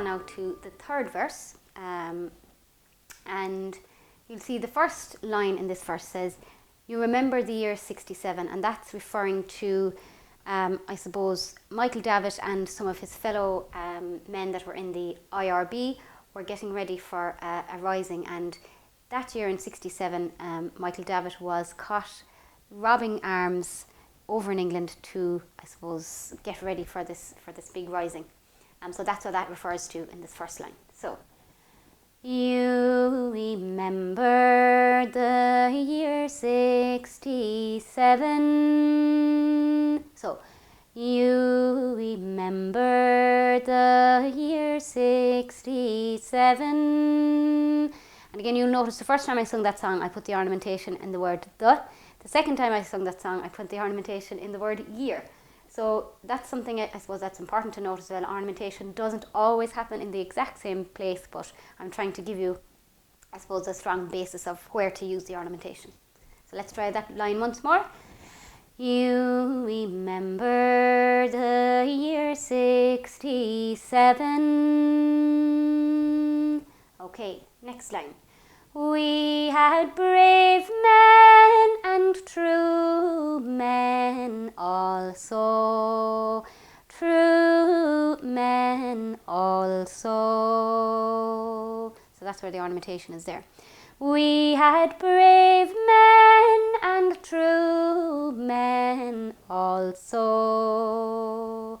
on now to the third verse, and you'll see the first line in this verse says, "You remember the year 67, and that's referring to, I suppose, Michael Davitt and some of his fellow men that were in the IRB were getting ready for a rising, and that year in 67, Michael Davitt was caught robbing arms over in England to, I suppose, get ready for this big rising. So that's what that refers to in this first line. So, you remember the year 67. So, you remember the year 67. And again, you'll notice the first time I sung that song, I put the ornamentation in the word the. The second time I sung that song, I put the ornamentation in the word year. So that's something I suppose that's important to note as well. Ornamentation doesn't always happen in the exact same place, but I'm trying to give you, I suppose, a strong basis of where to use the ornamentation. So let's try that line once more. You remember the year 67. Okay, next line. We had brave men and true men also, true men also. So that's where the ornamentation is there. We had brave men and true men also,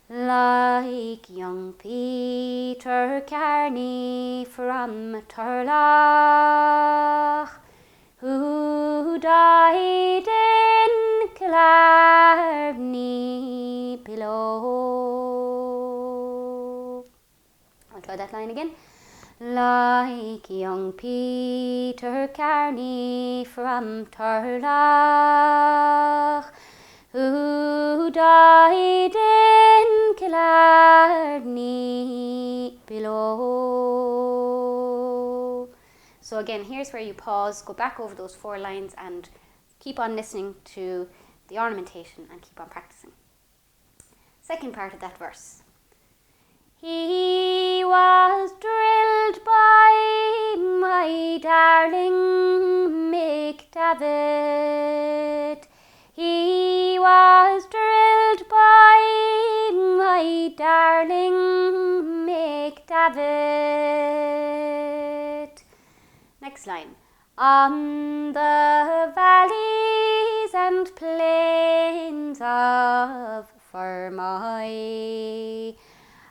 like young Peter Carney from Turlough, who died in Killarney below. I'll try that line again. Like young Peter Carney from Turlough, who died in Killarney below. So again, here's where you pause, go back over those 4 lines and keep on listening to the ornamentation and keep on practicing. Second part of that verse. He was drilled by my darling Mick Davitt. He was drilled by my darling Mick Davitt. Next line. On the valleys and plains of Fermoy,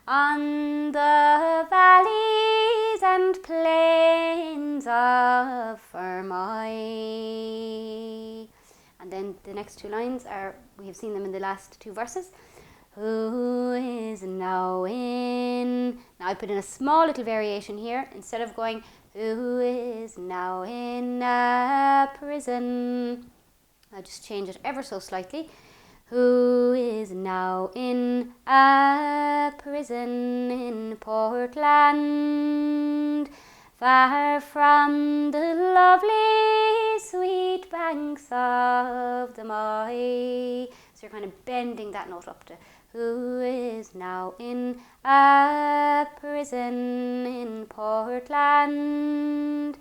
on the valleys and plains of Fermoy. And then the next 2 lines are, we have seen them in the last 2 verses. Who is now in... Now I put in a small little variation here. Instead of going, who is now in a prison, I'll just change it ever so slightly. Who is now in a prison in Portland, far from the lovely sweet banks of the Moy. So you're kind of bending that note up to who is now in a prison in Portland,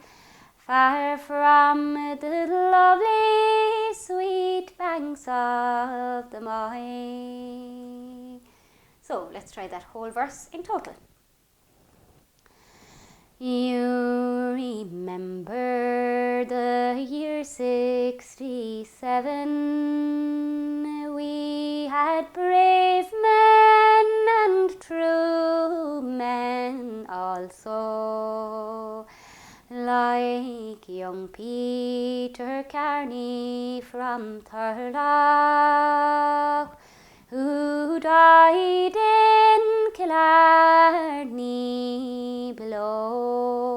far from the lovely sweet banks of the Moy. So let's try that whole verse in total. You remember the year 67. We had brave men and true men also, like young Peter Carney from Turlough, who died in Killarney below.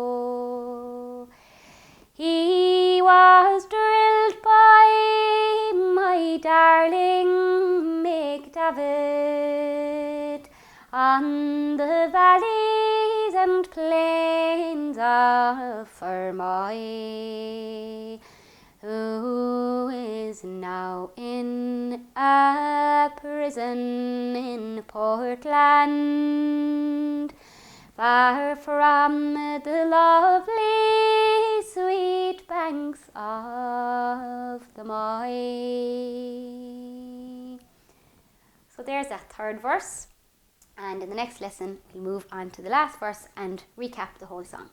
He was drilled by my darling Mick Davitt on the valleys and plains of Fermoy, who is now in a prison in Portland, far from the lovely sweet banks of the Moy. So there's that third verse, and in the next lesson we'll move on to the last verse and recap the whole song.